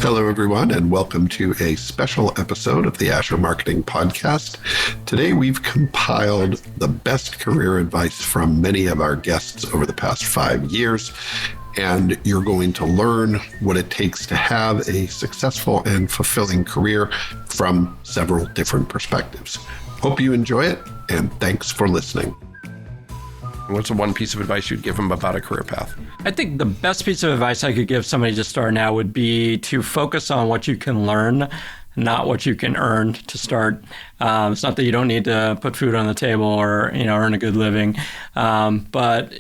Hello, everyone, and welcome to a special episode of the Azure Marketing Podcast. Today, we've compiled the best career advice from many of our guests over the past 5 years, and you're going to learn what it takes to have a successful and fulfilling career from several different perspectives. Hope you enjoy it, and thanks for listening. What's the one piece of advice you'd give them about a career path? I think the best piece of advice I could give somebody just starting out would be to focus on what you can learn, not what you can earn to start. It's not that you don't need to put food on the table or, earn a good living, but,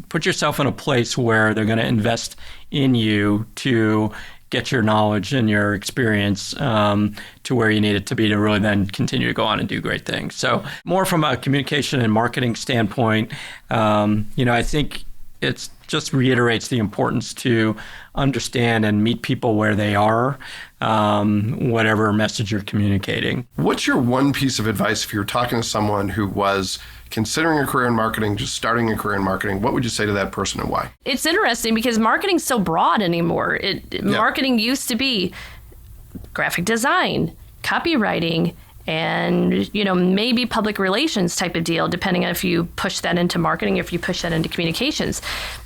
put yourself in a place where they're going to invest in you to get your knowledge and your experience to where you need it to be to really then continue to go on and do great things. So more from a communication and marketing standpoint, I think it just reiterates the importance to understand and meet people where they are, whatever message you're communicating. What's your one piece of advice if you're talking to someone who was considering a career in marketing, just starting a career in marketing? What would you say to that person and why? It's interesting because marketing's so broad anymore. Marketing used to be graphic design, copywriting, and maybe public relations type of deal, depending on if you push that into marketing, if you push that into communications.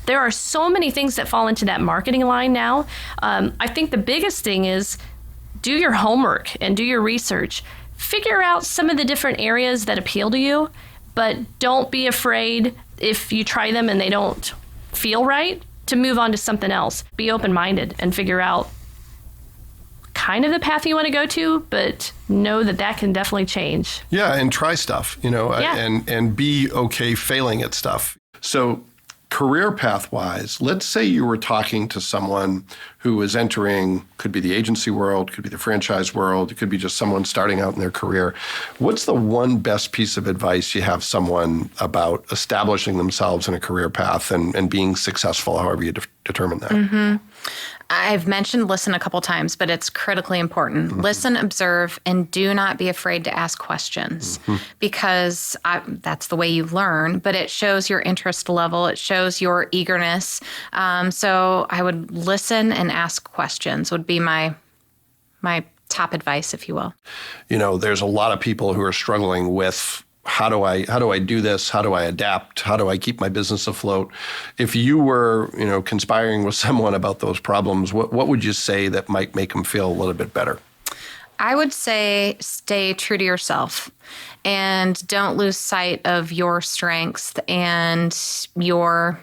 There are so many things that fall into that marketing line now. I think the biggest thing is do your homework and do your research. Figure out some of the different areas that appeal to you, but don't be afraid if you try them and they don't feel right to move on to something else. Be open-minded and figure out kind of the path you want to go to, but know that can definitely change. Yeah, and try stuff, and be okay failing at stuff. So career path-wise, let's say you were talking to someone who is entering, could be the agency world, could be the franchise world, it could be just someone starting out in their career. What's the one best piece of advice you have someone about establishing themselves in a career path and being successful, however you determine that? Mm-hmm. I've mentioned listen a couple times, but it's critically important. Mm-hmm. Listen, observe, and do not be afraid to ask questions because that's the way you learn, but it shows your interest level. It shows your eagerness. So I would listen and ask questions would be my top advice, if you will. There's a lot of people who are struggling with how do I do this? How do I adapt? How do I keep my business afloat? If you were, conspiring with someone about those problems, what would you say that might make them feel a little bit better? I would say stay true to yourself and don't lose sight of your strengths and your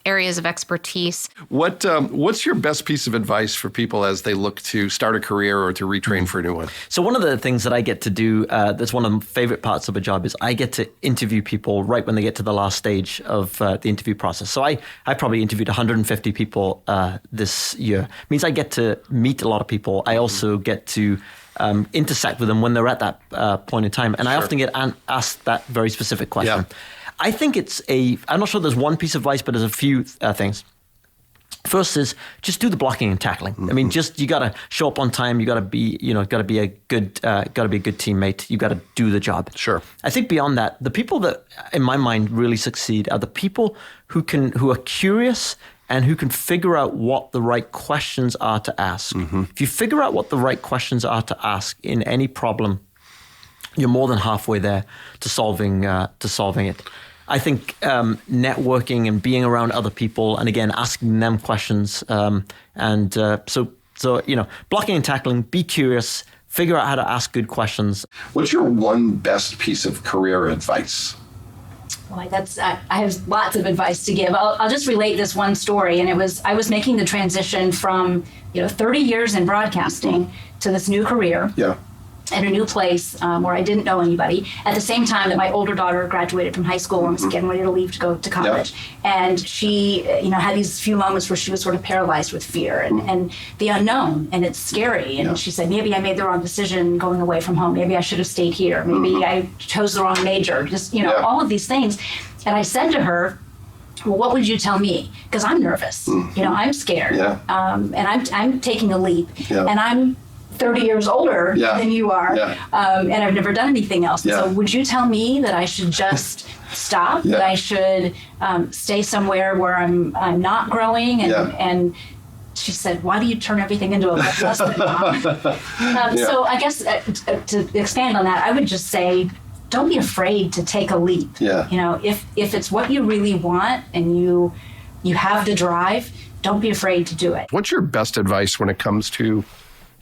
areas of expertise. What's your best piece of advice for people as they look to start a career or to retrain for a new one? So one of the things that I get to do, that's one of my favorite parts of a job, is I get to interview people right when they get to the last stage of the interview process. So I probably interviewed 150 people this year. It means I get to meet a lot of people. I also get to intersect with them when they're at that point in time. And I often get asked that very specific question. Yeah. I think I'm not sure there's one piece of advice, but there's a few things. First is just do the blocking and tackling. Mm-hmm. I mean, you got to show up on time. You got to be, got to be a good teammate. You got to do the job. Sure. I think beyond that, the people that, in my mind, really succeed are the people who are curious and who can figure out what the right questions are to ask. Mm-hmm. If you figure out what the right questions are to ask in any problem, you're more than halfway there to solving it. I think networking and being around other people, and again asking them questions, so blocking and tackling. Be curious. Figure out how to ask good questions. What's your one best piece of career advice? Boy, I have lots of advice to give. I'll just relate this one story, and I was making the transition from 30 years in broadcasting to this new career. Yeah. At a new place where I didn't know anybody, at the same time that my older daughter graduated from high school and was getting ready to leave to go to college. Yeah. And she, had these few moments where she was sort of paralyzed with fear and the unknown, and it's scary. And she said, maybe I made the wrong decision going away from home. Maybe I should have stayed here. Maybe I chose the wrong major. Just, all of these things. And I said to her, well, what would you tell me? Because I'm nervous. I'm scared. Yeah. And I'm taking a leap. Yeah. And I'm 30 years older than you are, and I've never done anything else. Yeah. So would you tell me that I should just stop, that I should stay somewhere where I'm not growing and she said, "Why do you turn everything into a lesson, Mom?" So I guess to expand on that, I would just say, don't be afraid to take a leap. Yeah. You know, if it's what you really want and you have the drive, don't be afraid to do it. What's your best advice when it comes to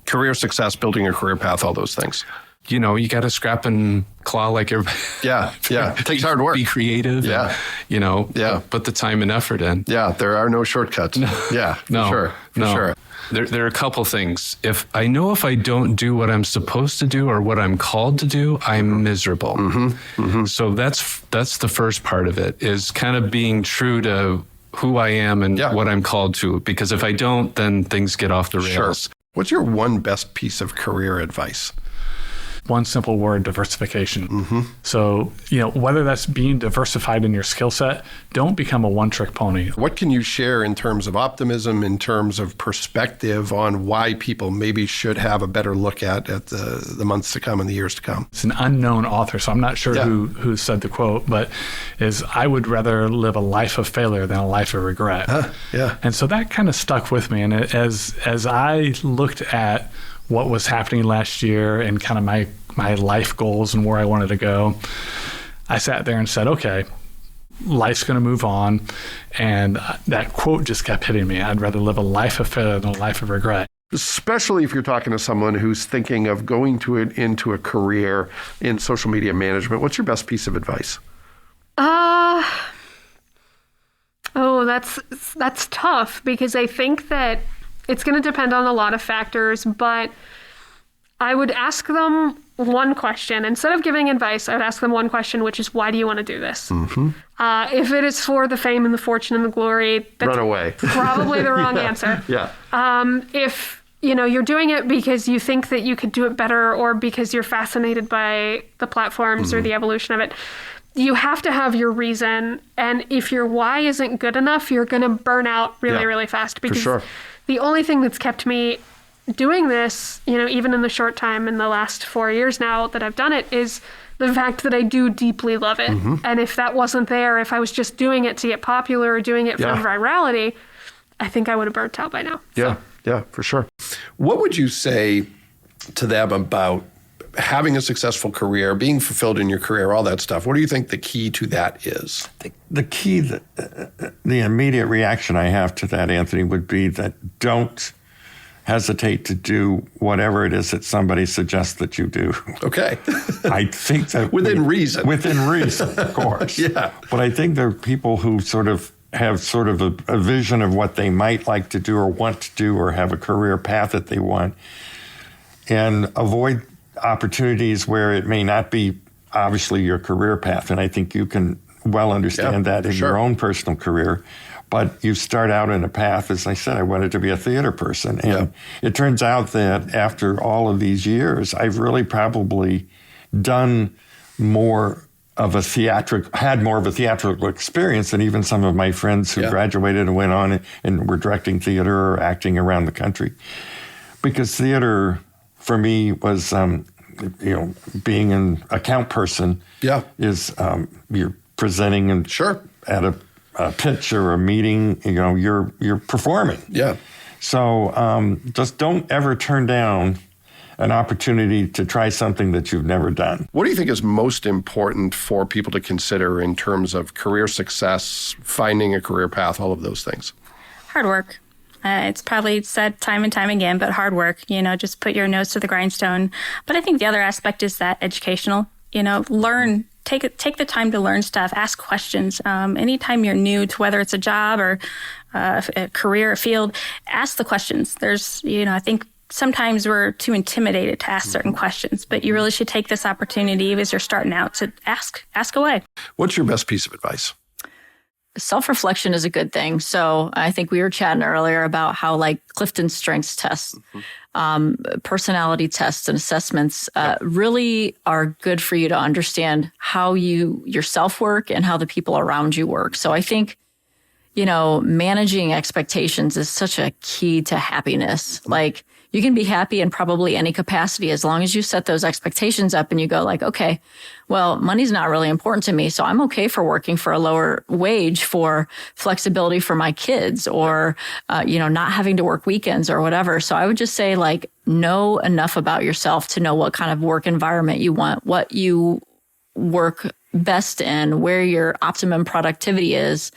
career success, building a career path, all those things? You know, you got to scrap and claw like everybody. Yeah. It takes hard work. Be creative. Yeah. And, you know, put the time and effort in. Yeah, there are no shortcuts. Yeah, for sure. There are a couple things. If I don't do what I'm supposed to do or what I'm called to do, I'm miserable. So that's the first part of it, is kind of being true to who I am and what I'm called to. Because if I don't, then things get off the rails. Sure. What's your one best piece of career advice? One simple word: diversification. So, you know, whether that's being diversified in your skill set, don't become a one-trick pony. What can you share in terms of optimism, in terms of perspective on why people maybe should have a better look at the months to come and the years to come? It's an unknown author, so I'm not sure who said the quote, but is, "I would rather live a life of failure than a life of regret." And so that kind of stuck with me. And as I looked at what was happening last year and kind of my life goals and where I wanted to go, I sat there and said, okay, life's going to move on. And that quote just kept hitting me. I'd rather live a life of failure than a life of regret. Especially if you're talking to someone who's thinking of going into a career in social media management. What's your best piece of advice? That's tough, because I think that it's going to depend on a lot of factors, but I would ask them one question. Instead of giving advice, I would ask them one question, which is, why do you want to do this? If it is for the fame and the fortune and the glory, that's run away. Probably the wrong answer. If you're doing it because you think that you could do it better, or because you're fascinated by the platforms or the evolution of it, you have to have your reason. And if your why isn't good enough, you're going to burn out really fast. Because the only thing that's kept me doing this, even in the short time, in the last 4 years now that I've done it, is the fact that I do deeply love it. And if that wasn't there, if I was just doing it to get popular or doing it for virality, I think I would have burnt out by now. Yeah, for sure. What would you say to them about having a successful career, being fulfilled in your career, all that stuff? What do you think the key to that is? The key, the immediate reaction I have to that, Anthony, would be that don't hesitate to do whatever it is that somebody suggests that you do. Okay. I think that within reason. Within reason, of course. But I think there are people who have a vision of what they might like to do or want to do, or have a career path that they want, and avoid opportunities where it may not be obviously your career path. And I think you can well understand that in your own personal career. But you start out in a path, as I said, I wanted to be a theater person. And it turns out that after all of these years, I've really probably done more of a theatrical experience than even some of my friends who graduated and went on and were directing theater or acting around the country. Because theater, for me, was, being an account person is you're presenting and at a pitch or a meeting, you're performing. So just don't ever turn down an opportunity to try something that you've never done. What do you think is most important for people to consider in terms of career success, finding a career path, all of those things? Hard work. It's probably said time and time again, but hard work, just put your nose to the grindstone. But I think the other aspect is that educational, learn, take the time to learn stuff, ask questions. Anytime you're new to whether it's a job or a career, a field, ask the questions. There's, I think sometimes we're too intimidated to ask certain questions, but you really should take this opportunity as you're starting out to ask away. What's your best piece of advice? Self-reflection is a good thing. So I think we were chatting earlier about how Clifton Strengths tests, personality tests and assessments really are good for you to understand how you yourself work and how the people around you work. So I think, managing expectations is such a key to happiness. you can be happy in probably any capacity as long as you set those expectations up and you go like, okay, well, money's not really important to me, so I'm okay for working for a lower wage for flexibility for my kids or, not having to work weekends or whatever. So I would just say like, know enough about yourself to know what kind of work environment you want, what you work best in, where your optimum productivity is,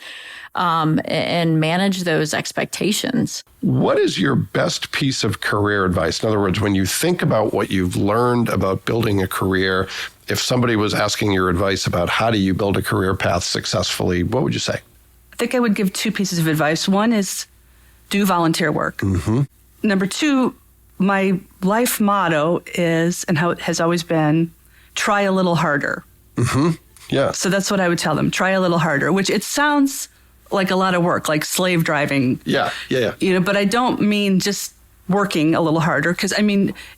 and manage those expectations. What is your best piece of career advice? In other words, when you think about what you've learned about building a career, if somebody was asking your advice about how do you build a career path successfully, what would you say? I think I would give 2 pieces of advice. One is do volunteer work. Mm-hmm. Number 2, my life motto is, and how it has always been, try a little harder. Mm-hmm. Yeah. So that's what I would tell them. Try a little harder, which it sounds like a lot of work, like slave driving. Yeah. But I don't mean just working a little harder, because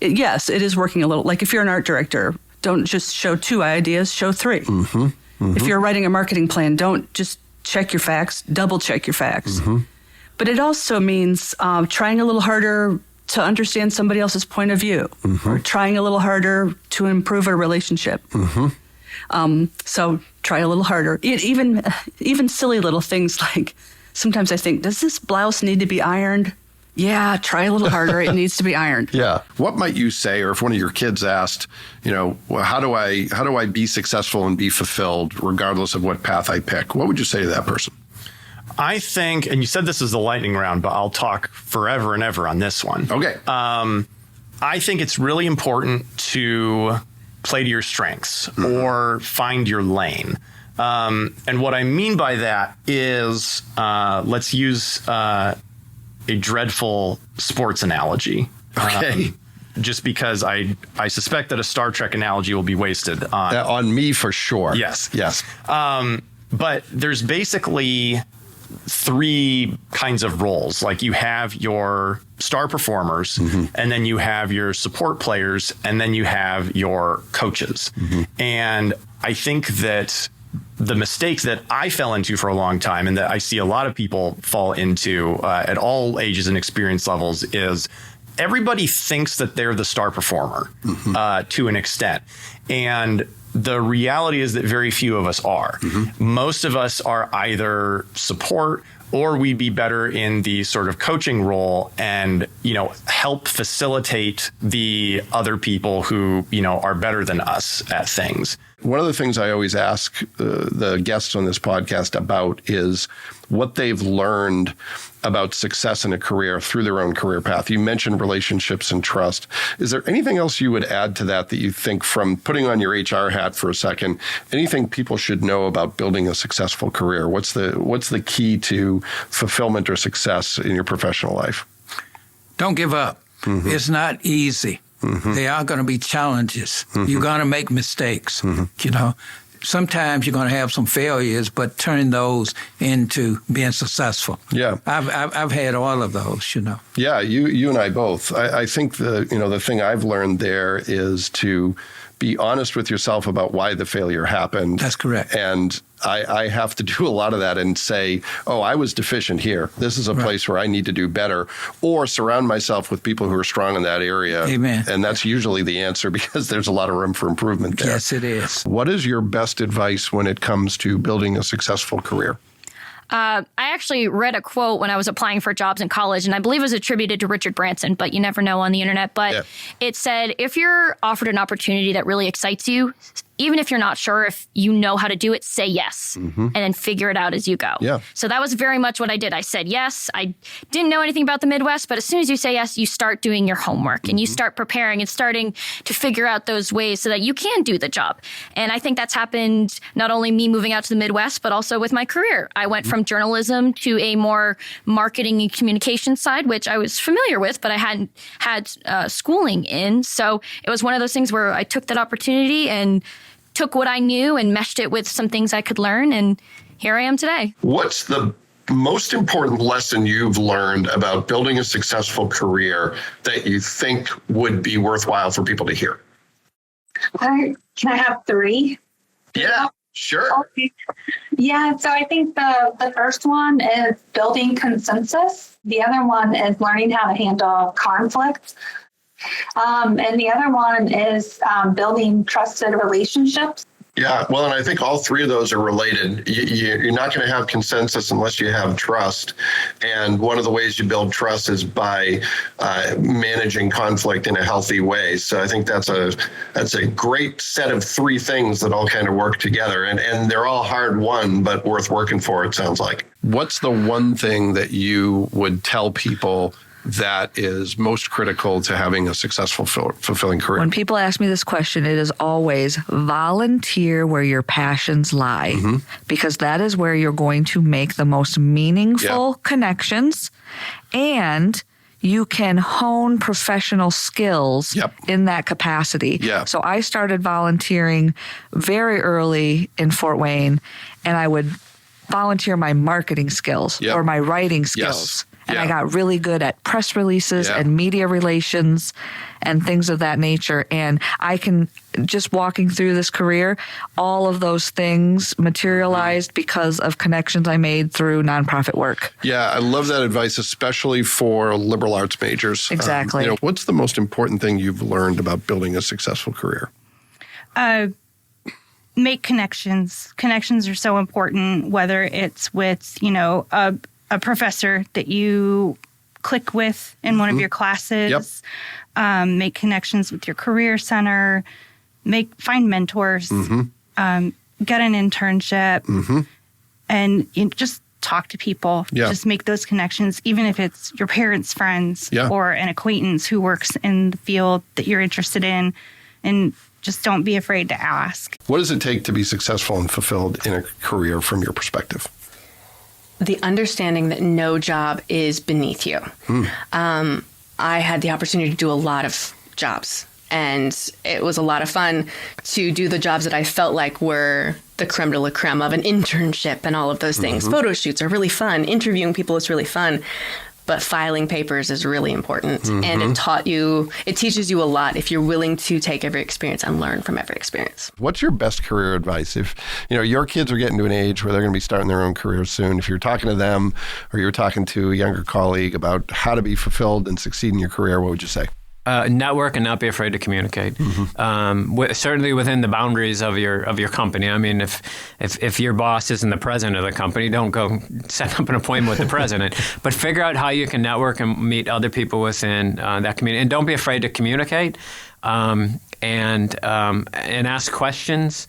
yes, it is working a little. Like if you're an art director, don't just show 2 ideas, show 3. Mm-hmm. Mm-hmm. If you're writing a marketing plan, don't just check your facts, double check your facts. Mm-hmm. But it also means trying a little harder to understand somebody else's point of view, mm-hmm. or trying a little harder to improve a relationship. Mm-hmm. So try a little harder. Even silly little things like sometimes I think, does this blouse need to be ironed? Yeah, try a little harder. It needs to be ironed. Yeah. What might you say, or if one of your kids asked, how do I be successful and be fulfilled regardless of what path I pick? What would you say to that person? I think, and you said this is the lightning round, but I'll talk forever and ever on this one. Okay. I think it's really important to play to your strengths, mm-hmm. or find your lane. And what I mean by that is, let's use a dreadful sports analogy. Okay. Just because I suspect that a Star Trek analogy will be wasted on me for sure. Yes. But there's basically 3 kinds of roles. Like you have your star performers, mm-hmm. and then you have your support players, and then you have your coaches. Mm-hmm. And I think that the mistake that I fell into for a long time, and that I see a lot of people fall into at all ages and experience levels, is everybody thinks that they're the star performer, mm-hmm. To an extent. And the reality is that very few of us are. Mm-hmm. Most of us are either support, or we'd be better in the sort of coaching role and, help facilitate the other people who, are better than us at things. One of the things I always ask the guests on this podcast about is what they've learned about success in a career through their own career path. You mentioned relationships and trust. Is there anything else you would add to that you think, from putting on your HR hat for a second, anything people should know about building a successful career? What's the key to fulfillment or success in your professional life? Don't give up. Mm-hmm. It's not easy. Mm-hmm. There are going to be challenges. Mm-hmm. You're going to make mistakes. Mm-hmm. Sometimes you're going to have some failures, but turn those into being successful. Yeah, I've had all of those. Yeah, you and I both. I think the thing I've learned there is to be honest with yourself about why the failure happened. That's correct. And I have to do a lot of that and say, oh, I was deficient here. This is a place where I need to do better, or surround myself with people who are strong in that area. Amen. And that's usually the answer, because there's a lot of room for improvement there. Yes, it is. What is your best advice when it comes to building a successful career? I actually read a quote when I was applying for jobs in college, and I believe it was attributed to Richard Branson, but you never know on the internet. But It said, if you're offered an opportunity that really excites you, even if you're not sure if you know how to do it, say yes, and then figure it out as you go. Yeah. So that was very much what I did. I said yes. I didn't know anything about the Midwest, but as soon as you say yes, you start doing your homework and you start preparing and starting to figure out those ways so that you can do the job. And I think that's happened not only me moving out to the Midwest, but also with my career. I went from journalism to a more marketing and communication side, which I was familiar with, but I hadn't had schooling in. So it was one of those things where I took that opportunity and took what I knew and meshed it with some things I could learn. And here I am today. What's the most important lesson you've learned about building a successful career that you think would be worthwhile for people to hear? Can I have 3? Yeah. Sure. Okay. Yeah, so I think the first one is building consensus. The other one is learning how to handle conflict. And the other one is building trusted relationships. Yeah, well, and I think all three of those are related. You're not going to have consensus unless you have trust. And one of the ways you build trust is by managing conflict in a healthy way. So I think that's a great set of three things that all kind of work together. And they're all hard won, but worth working for, it sounds like. What's the one thing that you would tell people that is most critical to having a successful, fulfilling career? When people ask me this question, it is always volunteer where your passions lie, because that is where you're going to make the most meaningful connections, and you can hone professional skills in that capacity. So I started volunteering very early in Fort Wayne, and I would volunteer my marketing skills or my writing skills. And I got really good at press releases and media relations and things of that nature. And I can, just walking through this career, all of those things materialized because of connections I made through nonprofit work. Yeah, I love that advice, especially for liberal arts majors. Exactly. What's the most important thing you've learned about building a successful career? Make connections. Connections are so important, whether it's with, a professor that you click with in one of your classes, make connections with your career center, find mentors, get an internship, and just talk to people. Just make those connections, even if it's your parents' friends or an acquaintance who works in the field that you're interested in, and just don't be afraid to ask. What does it take to be successful and fulfilled in a career from your perspective? The understanding that no job is beneath you. I had the opportunity to do a lot of jobs, and it was a lot of fun to do the jobs that I felt like were the creme de la creme of an internship and all of those things. Photo shoots are really fun. Interviewing people is really fun. But filing papers is really important. And it teaches you a lot if you're willing to take every experience and learn from every experience. What's your best career advice? If your kids are getting to an age where they're going to be starting their own careers soon, if you're talking to them or you're talking to a younger colleague about how to be fulfilled and succeed in your career, what would you say? Network and not be afraid to communicate. Certainly within the boundaries of your company. I mean, if your boss isn't the president of the company, don't go set up an appointment with the president. But figure out how you can network and meet other people within that community, and don't be afraid to communicate. And ask questions,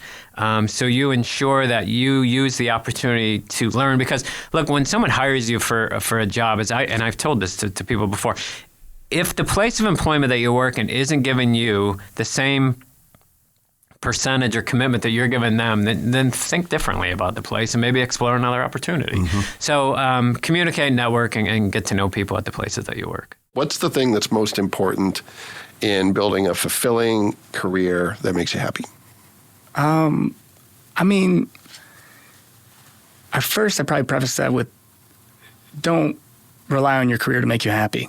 so you ensure that you use the opportunity to learn. Because look, when someone hires you for a job, and I've told this to people before. If the place of employment that you work in isn't giving you the same percentage or commitment that you're giving them, then think differently about the place and maybe explore another opportunity. So communicate, network, and get to know people at the places that you work. What's the thing that's most important in building a fulfilling career that makes you happy? At first, I'd probably preface that with don't rely on your career to make you happy.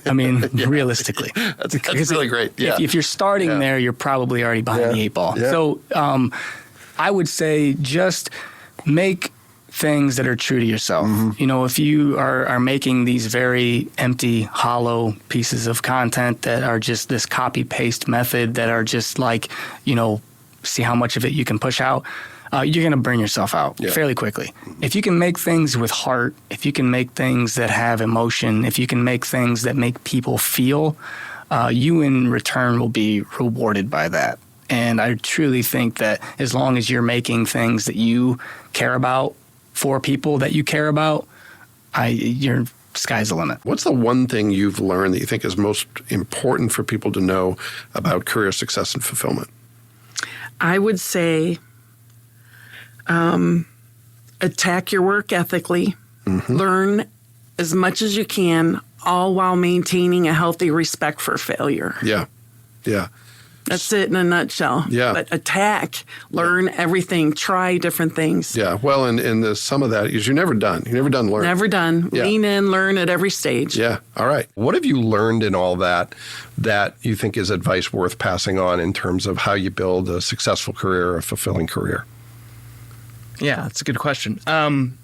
Realistically. That's really great. Yeah. If you're starting there, you're probably already behind the eight ball. Yeah. So I would say just make things that are true to yourself. If you are making these very empty, hollow pieces of content that are just this copy-paste method that are just like, see how much of it you can push out, you're going to burn yourself out fairly quickly. If you can make things with heart, if you can make things that have emotion, if you can make things that make people feel, you in return will be rewarded by that. And I truly think that as long as you're making things that you care about for people that you care about, your sky's the limit. What's the one thing you've learned that you think is most important for people to know about career success and fulfillment? I would say attack your work ethically, learn as much as you can, all while maintaining a healthy respect for failure. Yeah. That's it in a nutshell. Yeah. But attack, learn everything, try different things. Yeah. Well, and the sum of that is you're never done. You're never done learning. Never done. Yeah. Lean in, learn at every stage. Yeah. All right. What have you learned in all that you think is advice worth passing on in terms of how you build a successful career, a fulfilling career? Yeah, that's a good question. One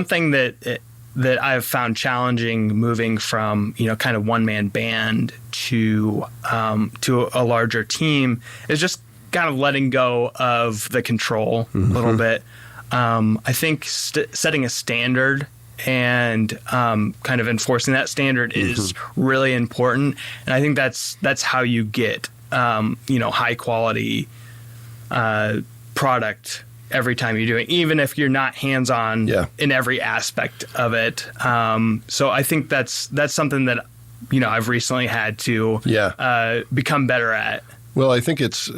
thing that I've found challenging moving from kind of one-man band to a larger team is just kind of letting go of the control a little bit. I think setting a standard and kind of enforcing that standard is really important, and I think that's how you get high quality product every time you do it, even if you're not hands-on in every aspect of it. So I think that's something that I've recently had to become better at. Well, I think it's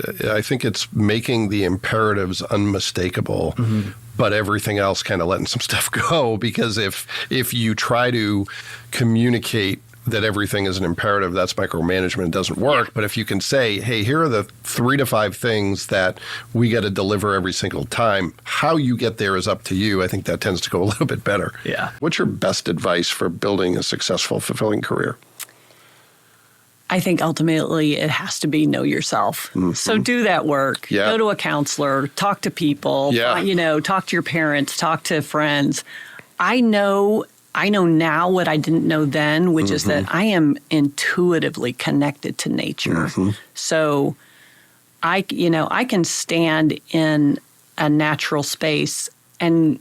making the imperatives unmistakable, but everything else kind of letting some stuff go. Because if you try to communicate that everything is an imperative, that's micromanagement. It doesn't work. But if you can say, hey, here are the 3 to 5 things that we got to deliver every single time, how you get there is up to you. I think that tends to go a little bit better. Yeah. What's your best advice for building a successful, fulfilling career? I think ultimately it has to be know yourself. So do that work. Yeah. Go to a counselor, talk to people, talk to your parents, talk to friends. I know now what I didn't know then, which is that I am intuitively connected to nature. So I can stand in a natural space and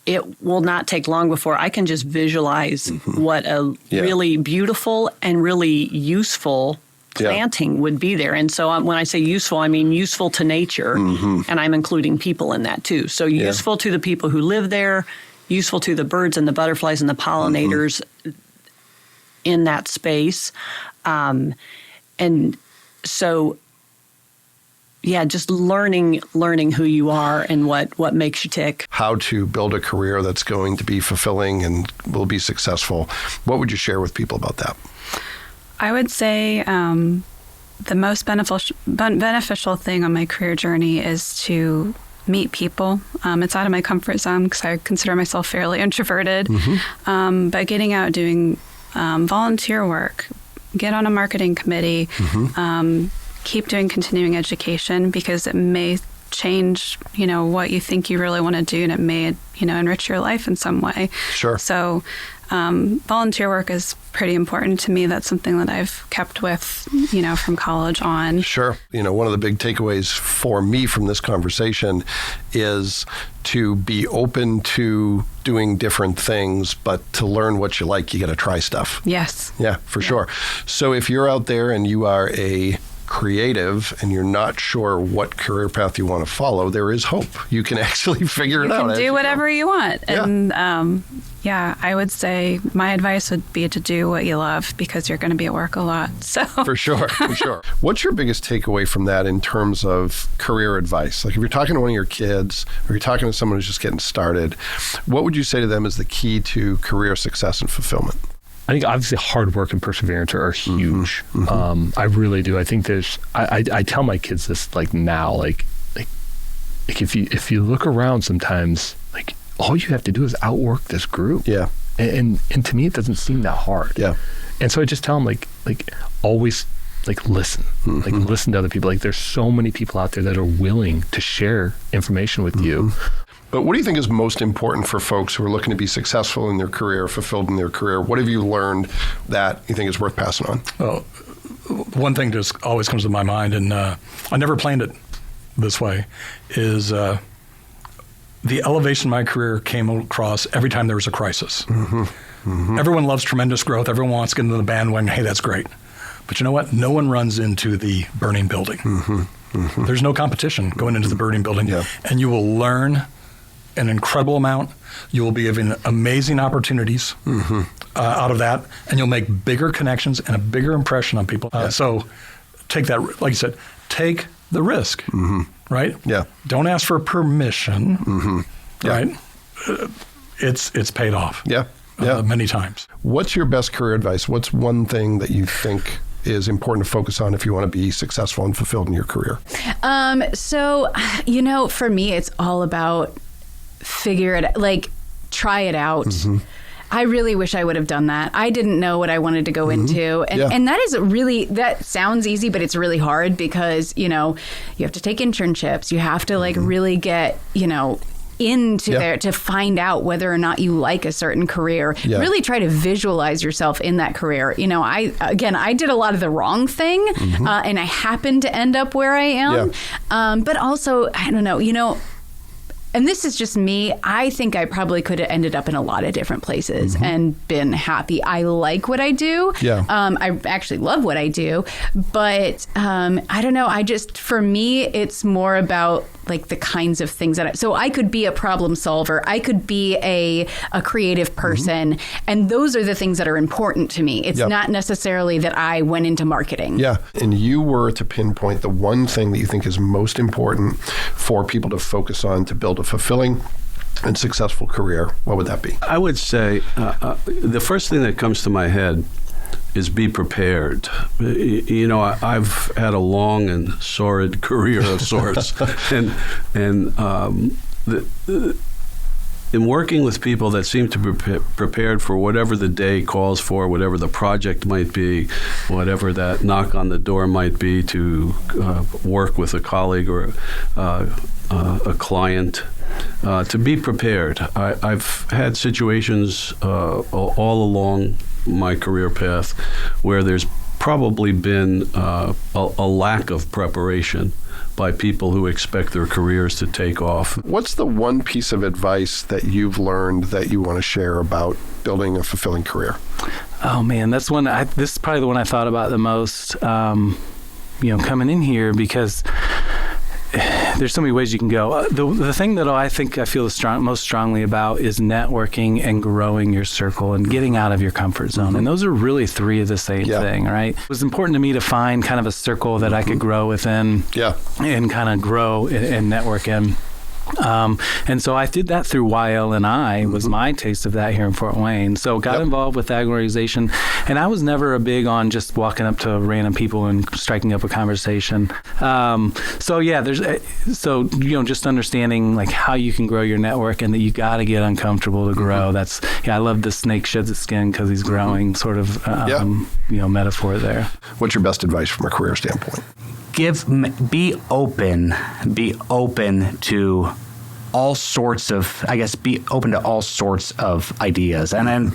it will not take long before I can just visualize what a really beautiful and really useful planting would be there. And so when I say useful, I mean useful to nature, and I'm including people in that too. So useful to the people who live there, useful to the birds and the butterflies and the pollinators in that space. And so, just learning who you are and what makes you tick. How to build a career that's going to be fulfilling and will be successful. What would you share with people about that? I would say the most beneficial thing on my career journey is to meet people. It's out of my comfort zone because I consider myself fairly introverted. But getting out doing volunteer work, get on a marketing committee, keep doing continuing education because it may change, what you think you really want to do, and it may, enrich your life in some way. Sure. So volunteer work is pretty important to me. That's something that I've kept with, from college on. Sure. One of the big takeaways for me from this conversation is to be open to doing different things, but to learn what you like, you got to try stuff. Yes. Yeah, for sure. So if you're out there and you are a creative and you're not sure what career path you want to follow, there is hope. You can actually figure it out. You can do whatever you want. And I would say my advice would be to do what you love because you're going to be at work a lot. So For sure. What's your biggest takeaway from that in terms of career advice? Like if you're talking to one of your kids or you're talking to someone who's just getting started, what would you say to them is the key to career success and fulfillment? I think obviously hard work and perseverance are huge. I really do. I think I tell my kids this now, if you look around sometimes, all you have to do is outwork this group. Yeah. And to me, it doesn't seem that hard. Yeah. And so I just tell them always listen, listen to other people. There's so many people out there that are willing to share information with you. But what do you think is most important for folks who are looking to be successful in their career, fulfilled in their career? What have you learned that you think is worth passing on? Well, one thing just always comes to my mind, and I never planned it this way, is the elevation of my career came across every time there was a crisis. Everyone loves tremendous growth. Everyone wants to get into the bandwagon. Hey, that's great. But you know what? No one runs into the burning building. There's no competition going into the burning building. And you will learn an incredible amount. You will be given amazing opportunities out of that, and you'll make bigger connections and a bigger impression on people. So take that, like you said, take the risk, right? Yeah. Don't ask for permission, right? It's paid off. Yeah. Many times. What's your best career advice? What's one thing that you think is important to focus on if you want to be successful and fulfilled in your career? For me, it's all about try it out. I really wish I would have done that. I didn't know what I wanted to go into. And that is really, that sounds easy, but it's really hard because, you know, you have to take internships. You have to like really get, you know, into there to find out whether or not you like a certain career. Really try to visualize yourself in that career. You know, I did a lot of the wrong thing and I happened to end up where I am. But also, I don't know, you know, and this is just me. I think I probably could have ended up in a lot of different places and been happy. I like what I do. I actually love what I do. But I don't know. For me, it's more about like the kinds of things so I could be a problem solver. I could be a creative person. And those are the things that are important to me. It's not necessarily that I went into marketing. Yeah. And you were to pinpoint the one thing that you think is most important for people to focus on to build a fulfilling and successful career, what would that be? I would say the first thing that comes to my head is be prepared. You know, I've had a long and sordid career of sorts, and in working with people that seem to be prepared for whatever the day calls for, whatever the project might be, whatever that knock on the door might be to work with a colleague or a client, to be prepared. I've had situations all along my career path where there's probably been a lack of preparation by people who expect their careers to take off. What's the one piece of advice that you've learned that you want to share about building a fulfilling career? Oh man, this is probably the one I thought about the most, coming in here, because there's so many ways you can go. The thing that I think I feel most strongly about is networking and growing your circle and getting out of your comfort zone. And those are really three of the same thing, right? It was important to me to find kind of a circle that I could grow within and kind of grow and network in. And so I did that through YL&I was my taste of that here in Fort Wayne. So got involved with that organization, and I was never big on just walking up to random people and striking up a conversation. Just understanding like how you can grow your network and that you got to get uncomfortable to grow. I love the snake sheds its skin because he's growing sort of, metaphor there. What's your best advice from a career standpoint? Be open to all sorts of, be open to all sorts of ideas. And then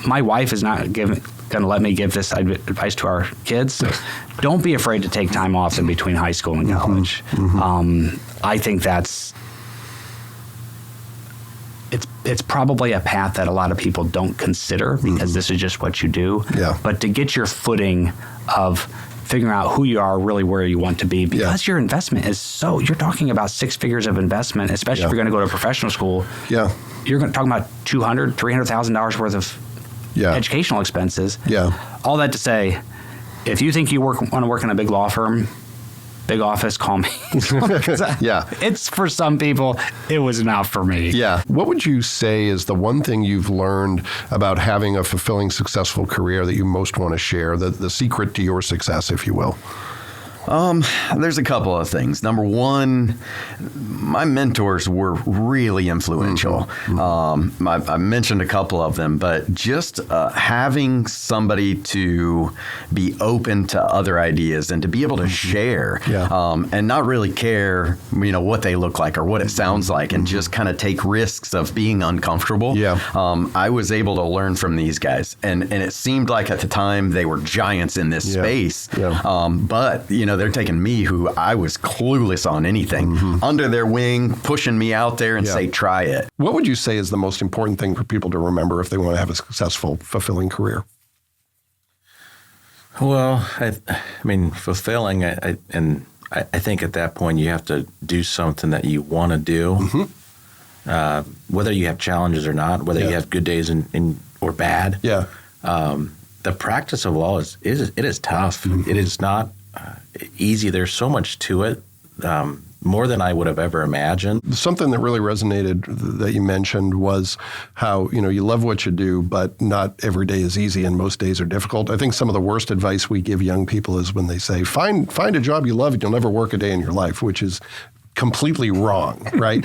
my wife is not going to let me give this advice to our kids. Don't be afraid to take time off in between high school and college. I think it's probably a path that a lot of people don't consider because this is just what you do. But to get your footing of figuring out who you are, really where you want to be, because your investment is you're talking about 6 figures of investment, especially if you're going to go to professional school. You're talking about $200,000, $300,000 worth of educational expenses. All that to say, if you think you want to work in a big law firm, big office, call me. It's for some people. It was not for me. What would you say is the one thing you've learned about having a fulfilling, successful career that you most want to share, the secret to your success, if you will? There's a couple of things. Number one, my mentors were really influential. I mentioned a couple of them, but just having somebody to be open to other ideas and to be able to share and not really care, what they look like or what it sounds like, and just kind of take risks of being uncomfortable. I was able to learn from these guys, and it seemed like at the time they were giants in this space. But they're taking me, who I was clueless on anything, under their wing, pushing me out there and say, try it. What would you say is the most important thing for people to remember if they want to have a successful, fulfilling career? Well, I mean, fulfilling, I think at that point you have to do something that you want to do, whether you have challenges or not, whether you have good days or bad. The practice of law is tough. It is not easy. There's so much to it, more than I would have ever imagined. Something that really resonated that you mentioned was how, you love what you do, but not every day is easy and most days are difficult. I think some of the worst advice we give young people is when they say, find a job you love and you'll never work a day in your life, which is completely wrong, right?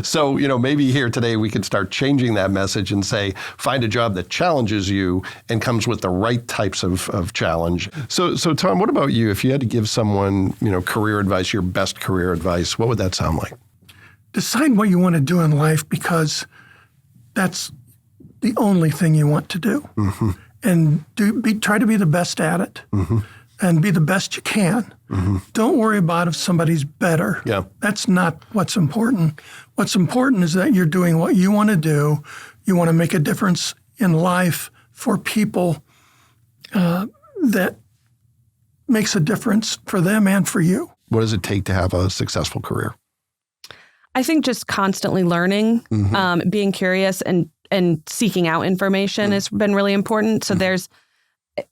So, maybe here today we could start changing that message and say, find a job that challenges you and comes with the right types of challenge. So Tom, what about you? If you had to give someone, career advice, your best career advice, what would that sound like? Decide what you want to do in life, because that's the only thing you want to do. Mm-hmm. And try to be the best at it. Mm-hmm. And be the best you can. Mm-hmm. Don't worry about if somebody's better. Yeah. That's not what's important. What's important is that you're doing what you want to do. You want to make a difference in life for people that makes a difference for them and for you. What does it take to have a successful career? I think just constantly learning, being curious and seeking out information has been really important. So there's,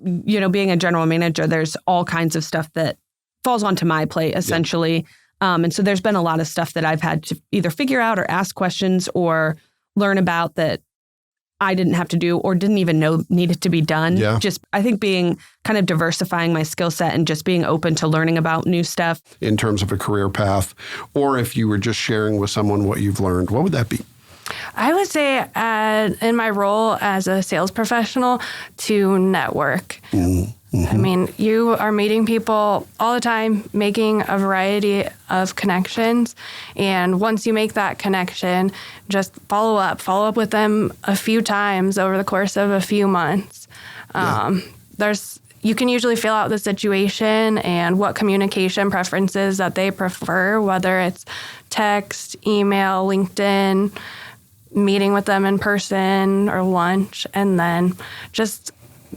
being a general manager, there's all kinds of stuff that falls onto my plate, essentially. Yeah. And so there's been a lot of stuff that I've had to either figure out or ask questions or learn about that I didn't have to do or didn't even know needed to be done. Yeah. Just, I think being kind of diversifying my skill set and just being open to learning about new stuff. In terms of a career path, or if you were just sharing with someone what you've learned, what would that be? I would say in my role as a sales professional to network. Mm-hmm. I mean, you are meeting people all the time, making a variety of connections. And once you make that connection, just follow up with them a few times over the course of a few months. You can usually feel out the situation and what communication preferences that they prefer, whether it's text, email, LinkedIn, meeting with them in person or lunch, and then just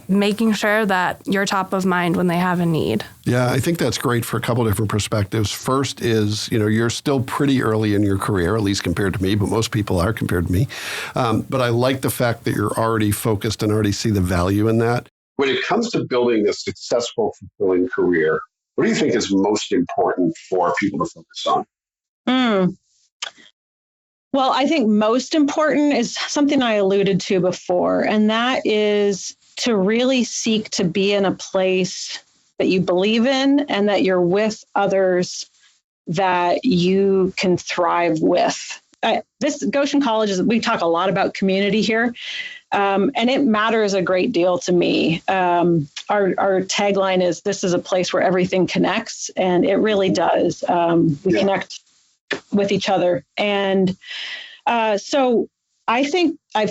making sure that you're top of mind when they have a need. Yeah, I think that's great for a couple of different perspectives. First is, you're still pretty early in your career, at least compared to me, but most people are compared to me. But I like the fact that you're already focused and already see the value in that. When it comes to building a successful, fulfilling career, what do you think is most important for people to focus on? Well, I think most important is something I alluded to before, and that is to really seek to be in a place that you believe in and that you're with others that you can thrive with. This Goshen College we talk a lot about community here, and it matters a great deal to me. Our tagline is, this is a place where everything connects, and it really does. We connect with each other. And so I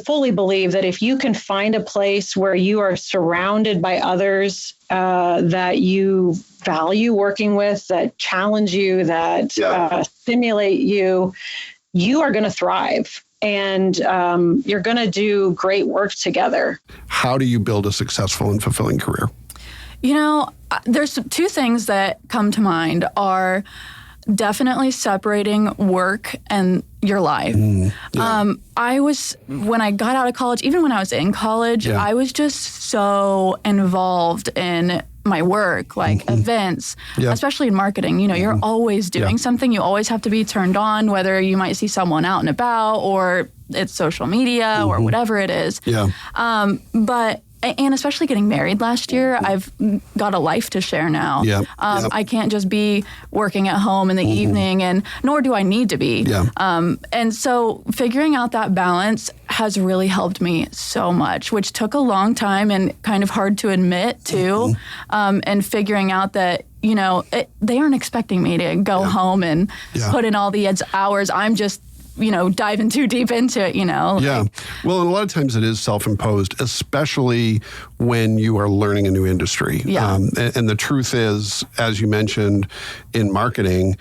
fully believe that if you can find a place where you are surrounded by others that you value working with, that challenge you, that stimulate you, you are going to thrive. And you're going to do great work together. How do you build a successful and fulfilling career? There's two things that come to mind are definitely separating work and your life. When I got out of college, even when I was in college, I was just so involved in my work, like events, especially in marketing. You're always doing something. You always have to be turned on, whether you might see someone out and about or it's social media or whatever it is. And especially getting married last year, I've got a life to share now. I can't just be working at home in the evening, and nor do I need to be. And so figuring out that balance has really helped me so much, which took a long time and kind of hard to admit too. And figuring out that, they aren't expecting me to go home and put in all the hours. I'm just diving too deep into it, Well, and a lot of times it is self-imposed, especially when you are learning a new industry. And the truth is, as you mentioned, in marketing,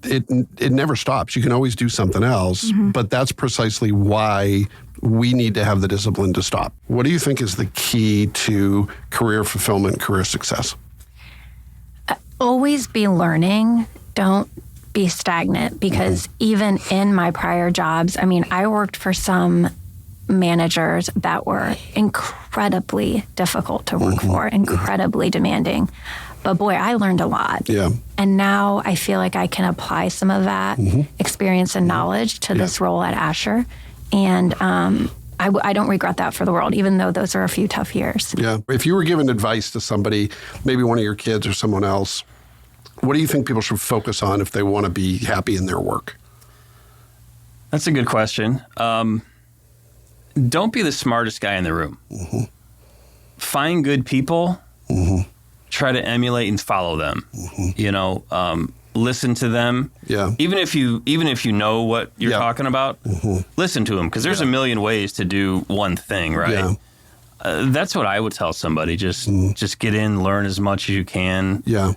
it never stops. You can always do something else, but that's precisely why we need to have the discipline to stop. What do you think is the key to career fulfillment, career success? Always be learning. Don't be stagnant, because even in my prior jobs, I worked for some managers that were incredibly difficult to work for, incredibly demanding. But boy, I learned a lot. And now I feel like I can apply some of that experience and knowledge to this role at Asher. And I don't regret that for the world, even though those are a few tough years. If you were giving advice to somebody, maybe one of your kids or someone else, What do you think people should focus on if they want to be happy in their work? That's a good question. Don't be the smartest guy in the room. Mm-hmm. Find good people. Mm-hmm. Try to emulate and follow them. Mm-hmm. Listen to them. Yeah. Even if you know what you're talking about, listen to them, because there's a million ways to do one thing, right? Yeah. That's what I would tell somebody. Just get in, learn as much as you can. Yeah.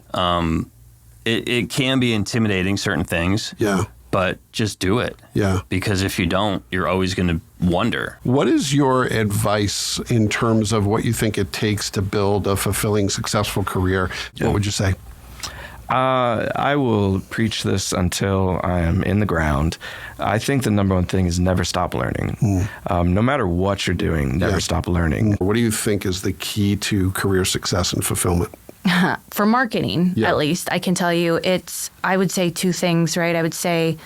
It can be intimidating, certain things. Yeah. But just do it. Yeah. Because if you don't, you're always going to wonder. What is your advice in terms of what you think it takes to build a fulfilling, successful career? Yeah. What would you say? I will preach this until I am in the ground. I think the number one thing is never stop learning. No matter what you're doing, never stop learning. What do you think is the key to career success and fulfillment? For marketing, at least, I can tell you I would say two things, right? I would say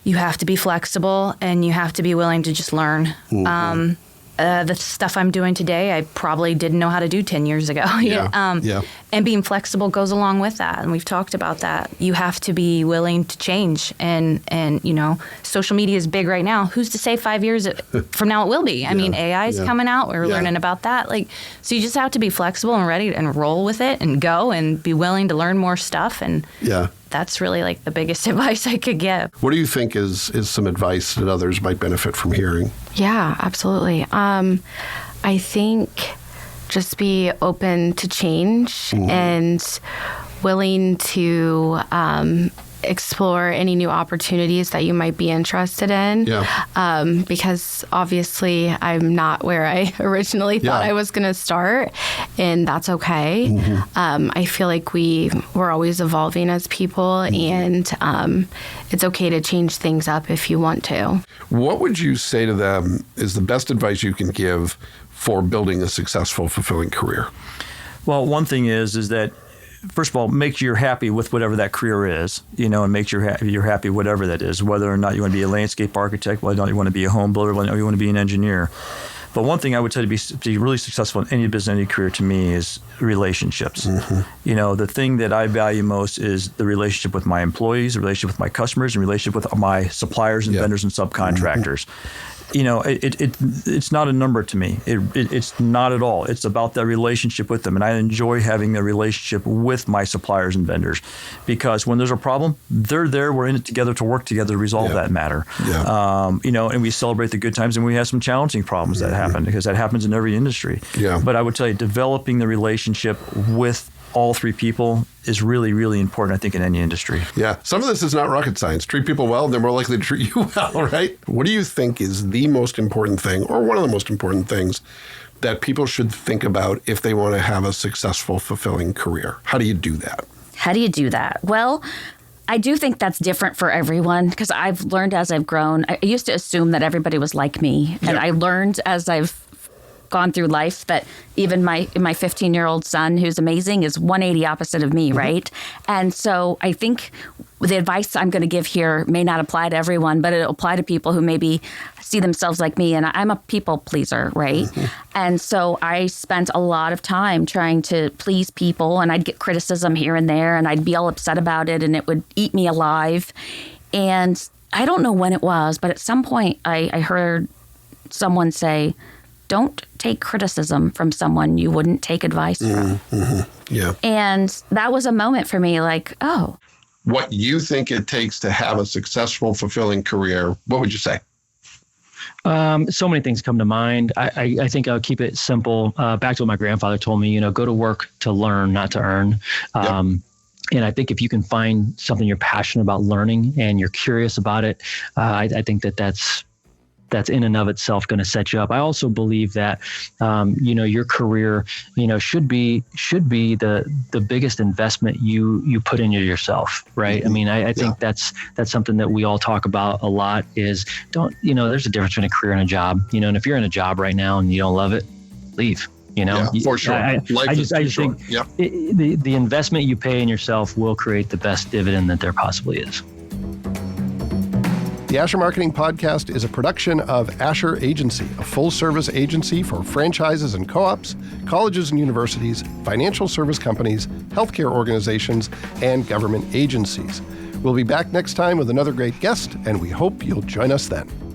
you have to be flexible and you have to be willing to just learn. Mm-hmm. The stuff I'm doing today, I probably didn't know how to do 10 years ago. And being flexible goes along with that. And we've talked about that. You have to be willing to change. And social media is big right now. Who's to say 5 years from now it will be? I mean, AI is coming out. We're learning about that. So you just have to be flexible and ready and roll with it and go and be willing to learn more stuff. And that's really the biggest advice I could give. What do you think is some advice that others might benefit from hearing? Yeah, absolutely. I think just be open to change and willing to explore any new opportunities that you might be interested in. Because obviously I'm not where I originally thought I was going to start, and that's okay. I feel like we're always evolving as people, and it's okay to change things up if you want to. What would you say to them is the best advice you can give for building a successful, fulfilling career? Well, one thing is that, first of all, make sure you're happy with whatever that career is, and make sure you're happy whatever that is, whether or not you want to be a landscape architect, whether or not you want to be a home builder, whether or not you want to be an engineer. But one thing I would say to be really successful in any business, any career, to me, is relationships. The thing that I value most is the relationship with my employees, the relationship with my customers, and relationship with my suppliers and vendors and subcontractors. It's not a number to me. It's not at all. It's about that relationship with them. And I enjoy having a relationship with my suppliers and vendors, because when there's a problem, they're there. We're in it together to work together to resolve that matter. And we celebrate the good times, and we have some challenging problems that happen, because that happens in every industry. But I would tell you, developing the relationship with all three people is really, really important, I think, in any industry. Yeah. Some of this is not rocket science. Treat people well, and they're more likely to treat you well, right? What do you think is the most important thing, or one of the most important things, that people should think about if they want to have a successful, fulfilling career? How do you do that? How do you do that? Well, I do think that's different for everyone, because I've learned as I've grown. I used to assume that everybody was like me, and I learned as I've gone through life that even my 15-year-old son, who's amazing, is 180 opposite of me, right? And so I think the advice I'm going to give here may not apply to everyone, but it'll apply to people who maybe see themselves like me. And I'm a people pleaser, right? And so I spent a lot of time trying to please people, and I'd get criticism here and there, and I'd be all upset about it, and it would eat me alive. And I don't know when it was, but at some point I heard someone say, don't take criticism from someone you wouldn't take advice from. Yeah. And that was a moment for me, oh. What you think it takes to have a successful, fulfilling career, what would you say? So many things come to mind. I think I'll keep it simple. Back to what my grandfather told me, go to work to learn, not to earn. And I think if you can find something you're passionate about learning and you're curious about it, I think that's in and of itself going to set you up. I also believe that, your career, should be the biggest investment you put into yourself, right? I mean, I think that's something that we all talk about a lot is there's a difference between a career and a job, and if you're in a job right now and you don't love it, leave. For sure. I just think the investment you pay in yourself will create the best dividend that there possibly is. The Asher Marketing Podcast is a production of Asher Agency, a full-service agency for franchises and co-ops, colleges and universities, financial service companies, healthcare organizations, and government agencies. We'll be back next time with another great guest, and we hope you'll join us then.